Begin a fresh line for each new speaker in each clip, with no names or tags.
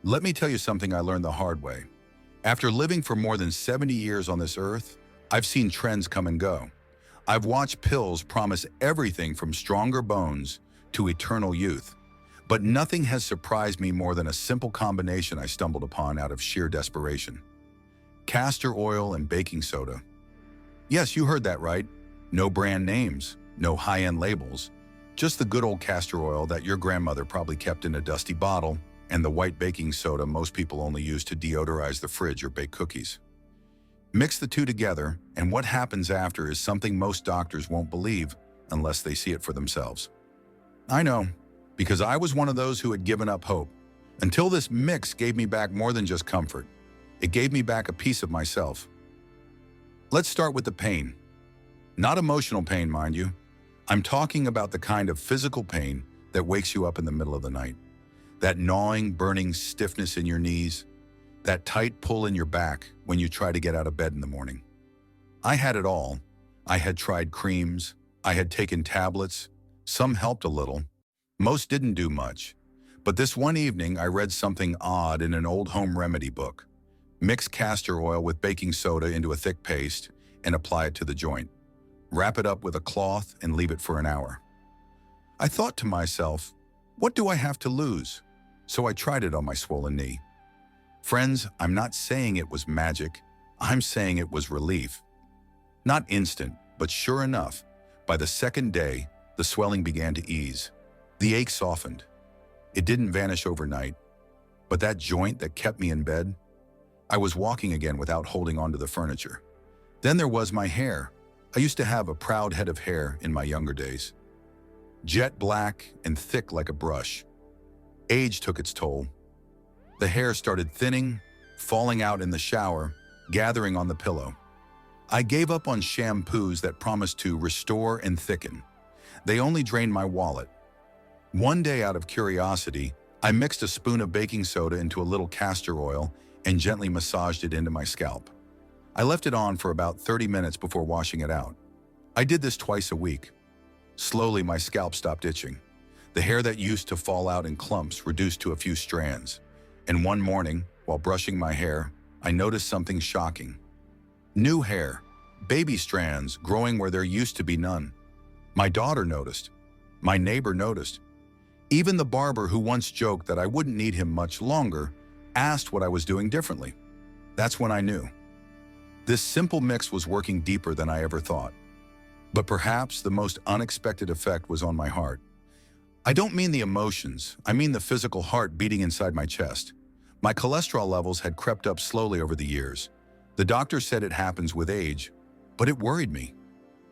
Let me tell you something I learned the hard way. After living for more than 70 years on this earth, I've seen trends come and go. I've watched pills promise everything from stronger bones to eternal youth. But nothing has surprised me more than a simple combination I stumbled upon out of sheer desperation. Castor oil and baking soda. Yes, you heard that right. No brand names, no high-end labels, just the good old castor oil that your grandmother probably kept in a dusty bottle, and the white baking soda most people only use to deodorize the fridge or bake cookies. Mix the two together, and what happens after is something most doctors won't believe unless they see it for themselves. I know, because I was one of those who had given up hope, until this mix gave me back more than just comfort. It gave me back a piece of myself. Let's start with the pain. Not emotional pain, mind you. I'm talking about the kind of physical pain that wakes you up in the middle of the night. That gnawing, burning stiffness in your knees, that tight pull in your back when you try to get out of bed in the morning. I had it all. I had tried creams, I had taken tablets, some helped a little, most didn't do much. But this one evening I read something odd in an old home remedy book. Mix castor oil with baking soda into a thick paste and apply it to the joint. Wrap it up with a cloth and leave it for an hour. I thought to myself, what do I have to lose? So I tried it on my swollen knee. Friends, I'm not saying it was magic. I'm saying it was relief. Not instant, but sure enough, by the second day, the swelling began to ease. The ache softened. It didn't vanish overnight, but that joint that kept me in bed, I was walking again without holding onto the furniture. Then there was my hair. I used to have a proud head of hair in my younger days. Jet black and thick like a brush. Age took its toll. The hair started thinning, falling out in the shower, gathering on the pillow. I gave up on shampoos that promised to restore and thicken. They only drained my wallet. One day, out of curiosity, I mixed a spoon of baking soda into a little castor oil and gently massaged it into my scalp. I left it on for about 30 minutes before washing it out. I did this twice a week. Slowly, my scalp stopped itching. The hair that used to fall out in clumps reduced to a few strands. And one morning, while brushing my hair, I noticed something shocking. New hair, baby strands growing where there used to be none. My daughter noticed. My neighbor noticed. Even the barber who once joked that I wouldn't need him much longer asked what I was doing differently. That's when I knew. This simple mix was working deeper than I ever thought. But perhaps the most unexpected effect was on my heart. I don't mean the emotions, I mean the physical heart beating inside my chest. My cholesterol levels had crept up slowly over the years. The doctor said it happens with age, but it worried me.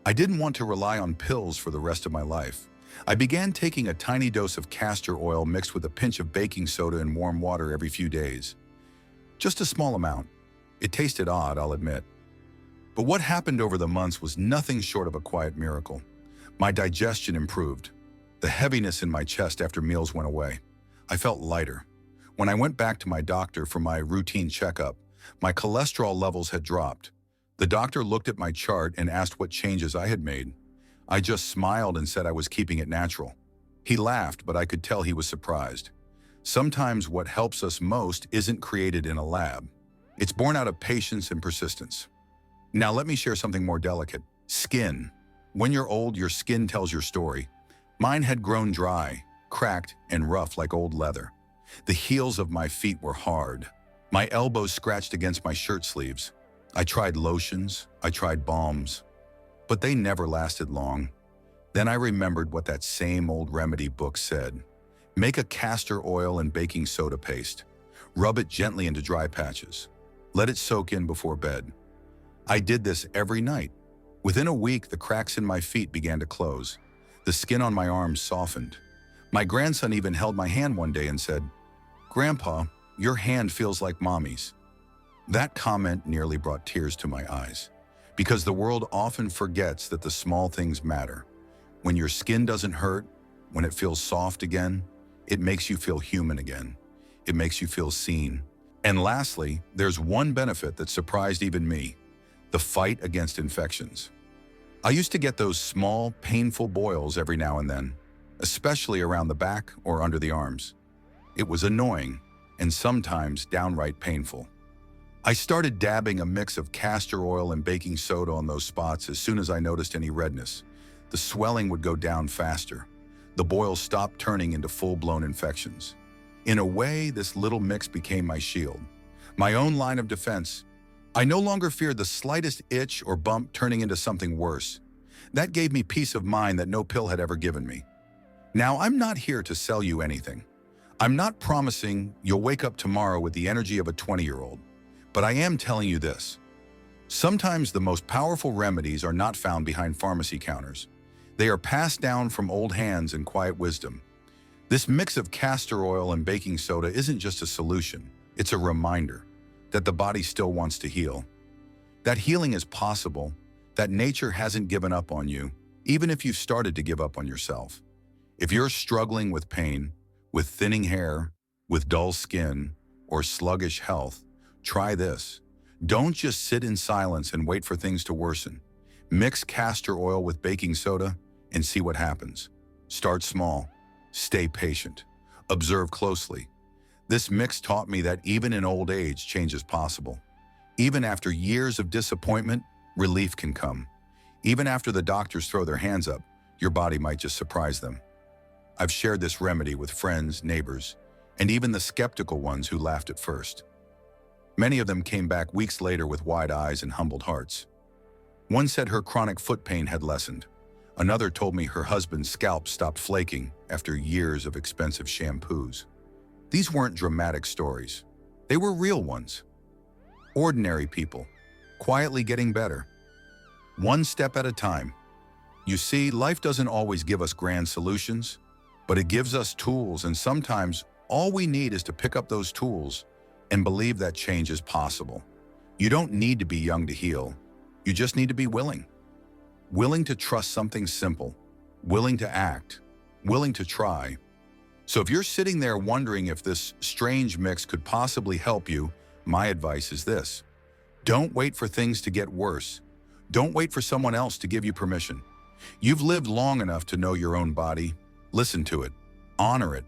I didn't want to rely on pills for the rest of my life. I began taking a tiny dose of castor oil mixed with a pinch of baking soda in warm water every few days. Just a small amount. It tasted odd, I'll admit. But what happened over the months was nothing short of a quiet miracle. My digestion improved. The heaviness in my chest after meals went away. I felt lighter. When I went back to my doctor for my routine checkup, my cholesterol levels had dropped. The doctor looked at my chart and asked what changes I had made. I just smiled and said I was keeping it natural. He laughed, but I could tell he was surprised. Sometimes what helps us most isn't created in a lab. It's born out of patience and persistence. Now let me share something more delicate. Skin. When you're old, your skin tells your story. Mine had grown dry, cracked, and rough like old leather. The heels of my feet were hard. My elbows scratched against my shirt sleeves. I tried lotions, I tried balms, but they never lasted long. Then I remembered what that same old remedy book said. Make a castor oil and baking soda paste. Rub it gently into dry patches. Let it soak in before bed. I did this every night. Within a week, the cracks in my feet began to close. The skin on my arms softened. My grandson even held my hand one day and said, "Grandpa, your hand feels like Mommy's." That comment nearly brought tears to my eyes, because the world often forgets that the small things matter. When your skin doesn't hurt, when it feels soft again, it makes you feel human again. It makes you feel seen. And lastly, there's one benefit that surprised even me: the fight against infections. I used to get those small, painful boils every now and then, especially around the back or under the arms. It was annoying. and sometimes downright painful. I started dabbing a mix of castor oil and baking soda on those spots as soon as I noticed any redness. The swelling would go down faster. The boils stopped turning into full-blown infections. In a way, this little mix became my shield, my own line of defense. I no longer feared the slightest itch or bump turning into something worse. That gave me peace of mind that no pill had ever given me. Now, I'm not here to sell you anything. I'm not promising you'll wake up tomorrow with the energy of a 20-year-old. But I am telling you this. Sometimes the most powerful remedies are not found behind pharmacy counters. They are passed down from old hands and quiet wisdom. This mix of castor oil and baking soda isn't just a solution. It's a reminder that the body still wants to heal. That healing is possible, that nature hasn't given up on you, even if you've started to give up on yourself. If you're struggling with pain, with thinning hair, with dull skin, or sluggish health, try this. Don't just sit in silence and wait for things to worsen. Mix castor oil with baking soda and see what happens. Start small. Stay patient. Observe closely. This mix taught me that even in old age, change is possible. Even after years of disappointment, relief can come. Even after the doctors throw their hands up, your body might just surprise them. I've shared this remedy with friends, neighbors, and even the skeptical ones who laughed at first. Many of them came back weeks later with wide eyes and humbled hearts. One said her chronic foot pain had lessened. Another told me her husband's scalp stopped flaking after years of expensive shampoos. These weren't dramatic stories. They were real ones. Ordinary people, quietly getting better. One step at a time. You see, life doesn't always give us grand solutions, but it gives us tools, and sometimes all we need is to pick up those tools and believe that change is possible. You don't need to be young to heal. You just need to be willing. Willing to trust something simple, willing to act, willing to try. So if you're sitting there wondering if this strange mix could possibly help you, my advice is this. Don't wait for things to get worse. Don't wait for someone else to give you permission. You've lived long enough to know your own body. Listen to it. Honor it.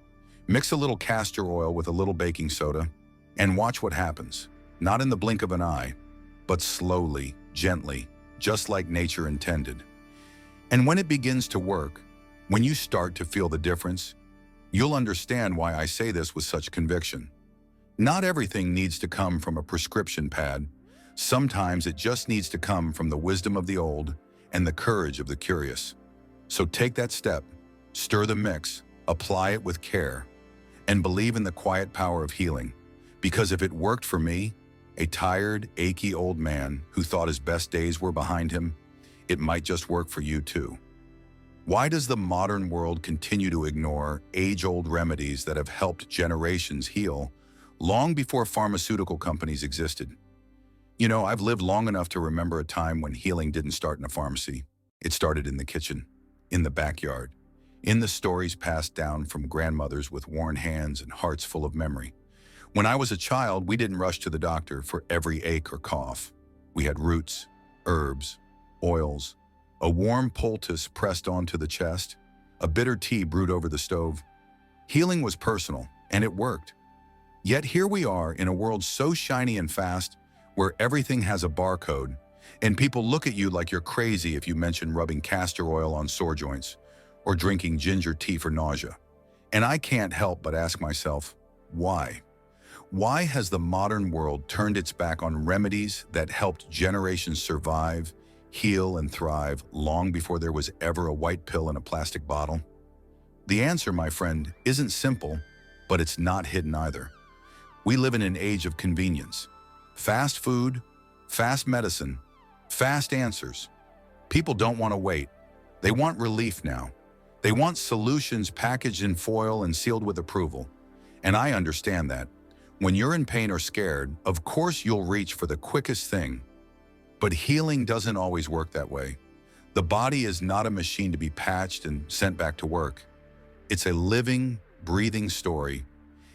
Mix a little castor oil with a little baking soda and watch what happens. Not in the blink of an eye, but slowly, gently, just like nature intended. And when it begins to work, when you start to feel the difference, you'll understand why I say this with such conviction. Not everything needs to come from a prescription pad. Sometimes it just needs to come from the wisdom of the old and the courage of the curious. So take that step, stir the mix, apply it with care, and believe in the quiet power of healing. Because if it worked for me, a tired, achy old man who thought his best days were behind him, it might just work for you too. Why does the modern world continue to ignore age-old remedies that have helped generations heal long before pharmaceutical companies existed? You know, I've lived long enough to remember a time when healing didn't start in a pharmacy. It started in the kitchen, in the backyard, in the stories passed down from grandmothers with worn hands and hearts full of memory. When I was a child, we didn't rush to the doctor for every ache or cough. We had roots, herbs, oils, a warm poultice pressed onto the chest, a bitter tea brewed over the stove. Healing was personal, and it worked. Yet here we are in a world so shiny and fast, where everything has a barcode, and people look at you like you're crazy if you mention rubbing castor oil on sore joints or drinking ginger tea for nausea. And I can't help but ask myself, why? Why has the modern world turned its back on remedies that helped generations survive, heal, and thrive long before there was ever a white pill in a plastic bottle? The answer, my friend, isn't simple, but it's not hidden either. We live in an age of convenience. Fast food, fast medicine, fast answers. People don't want to wait. They want relief now. They want solutions packaged in foil and sealed with approval. And I understand that. When you're in pain or scared, of course you'll reach for the quickest thing. But healing doesn't always work that way. The body is not a machine to be patched and sent back to work. It's a living, breathing story.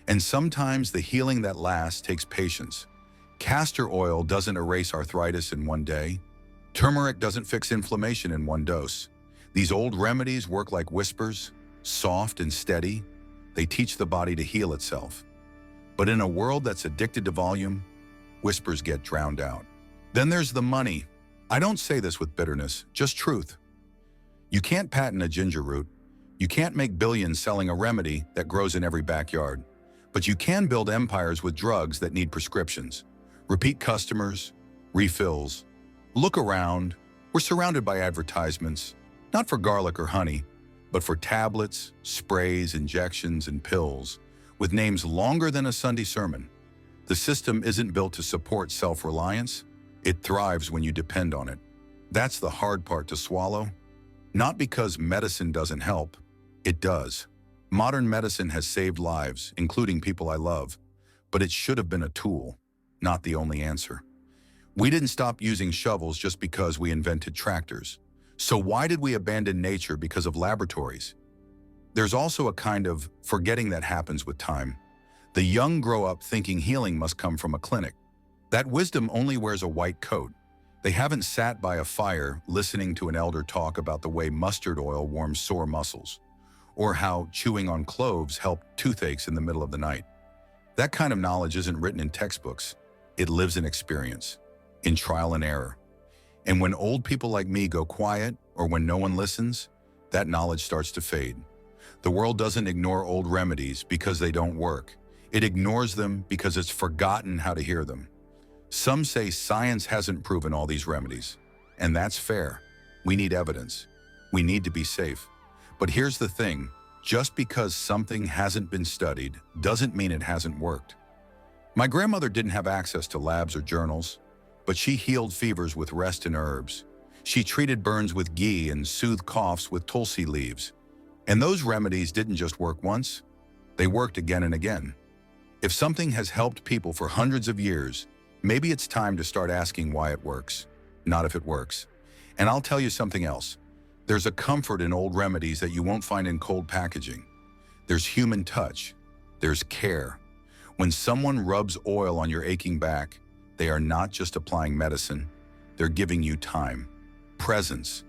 And sometimes the healing that lasts takes patience. Castor oil doesn't erase arthritis in one day. Turmeric doesn't fix inflammation in one dose. These old remedies work like whispers, soft and steady. They teach the body to heal itself. But in a world that's addicted to volume, whispers get drowned out. Then there's the money. I don't say this with bitterness, just truth. You can't patent a ginger root. You can't make billions selling a remedy that grows in every backyard. But you can build empires with drugs that need prescriptions. Repeat customers, refills. Look around. We're surrounded by advertisements, not for garlic or honey, but for tablets, sprays, injections, and pills, with names longer than a Sunday sermon. The system isn't built to support self-reliance. It thrives when you depend on it. That's the hard part to swallow. Not because medicine doesn't help. It does. Modern medicine has saved lives, including people I love, but it should have been a tool, not the only answer. We didn't stop using shovels just because we invented tractors. So why did we abandon nature because of laboratories? There's also a kind of forgetting that happens with time. The young grow up thinking healing must come from a clinic. That wisdom only wears a white coat. They haven't sat by a fire listening to an elder talk about the way mustard oil warms sore muscles, or how chewing on cloves helped toothaches in the middle of the night. That kind of knowledge isn't written in textbooks. It lives in experience, in trial and error. And when old people like me go quiet, or when no one listens, that knowledge starts to fade. The world doesn't ignore old remedies because they don't work. It ignores them because it's forgotten how to hear them. Some say science hasn't proven all these remedies, and that's fair. We need evidence. We need to be safe. But here's the thing, just because something hasn't been studied doesn't mean it hasn't worked. My grandmother didn't have access to labs or journals, but she healed fevers with rest and herbs. She treated burns with ghee and soothed coughs with tulsi leaves. And those remedies didn't just work once, they worked again and again. If something has helped people for hundreds of years, maybe it's time to start asking why it works, not if it works. And I'll tell you something else. There's a comfort in old remedies that you won't find in cold packaging. There's human touch. There's care. When someone rubs oil on your aching back, they are not just applying medicine. They're giving you time, presence.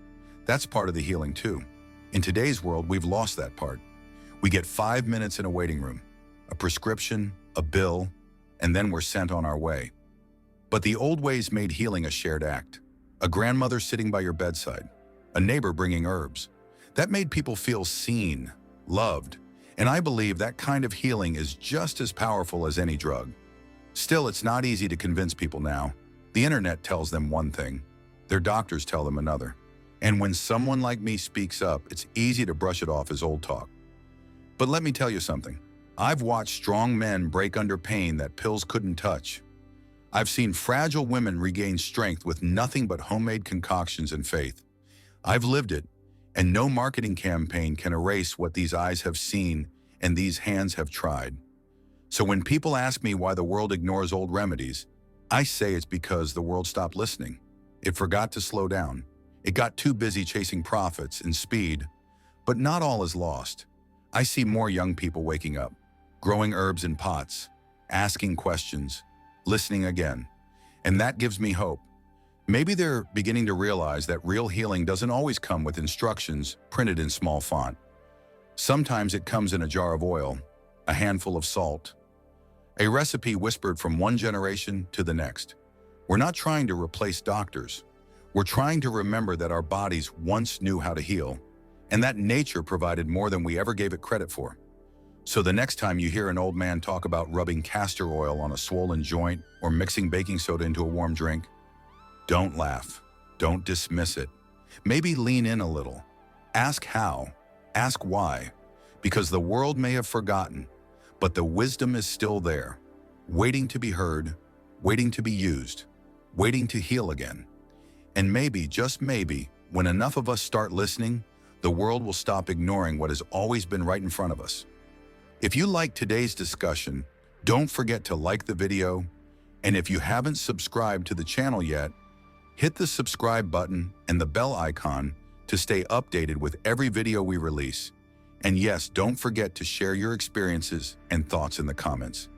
That's part of the healing too. In today's world, we've lost that part. We get 5 minutes in a waiting room, a prescription, a bill, and then we're sent on our way. But the old ways made healing a shared act. A grandmother sitting by your bedside, a neighbor bringing herbs. That made people feel seen, loved, and I believe that kind of healing is just as powerful as any drug. Still, it's not easy to convince people now. The internet tells them one thing, their doctors tell them another. And when someone like me speaks up, it's easy to brush it off as old talk. But let me tell you something. I've watched strong men break under pain that pills couldn't touch. I've seen fragile women regain strength with nothing but homemade concoctions and faith. I've lived it, and no marketing campaign can erase what these eyes have seen and these hands have tried. So when people ask me why the world ignores old remedies, I say it's because the world stopped listening. It forgot to slow down. It got too busy chasing profits and speed, but not all is lost. I see more young people waking up, growing herbs in pots, asking questions, listening again, and that gives me hope. Maybe they're beginning to realize that real healing doesn't always come with instructions printed in small font. Sometimes it comes in a jar of oil, a handful of salt, a recipe whispered from one generation to the next. We're not trying to replace doctors. We're trying to remember that our bodies once knew how to heal, and that nature provided more than we ever gave it credit for. So the next time you hear an old man talk about rubbing castor oil on a swollen joint or mixing baking soda into a warm drink, don't laugh. Don't dismiss it. Maybe lean in a little. Ask how. Ask why. Because the world may have forgotten, but the wisdom is still there, waiting to be heard, waiting to be used, waiting to heal again. And maybe, just maybe, when enough of us start listening, the world will stop ignoring what has always been right in front of us. If you liked today's discussion, don't forget to like the video, and if you haven't subscribed to the channel yet, hit the subscribe button and the bell icon to stay updated with every video we release. And yes, don't forget to share your experiences and thoughts in the comments.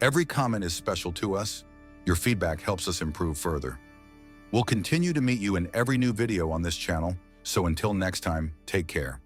Every comment is special to us. Your feedback helps us improve further. We'll continue to meet you in every new video on this channel, so until next time, take care.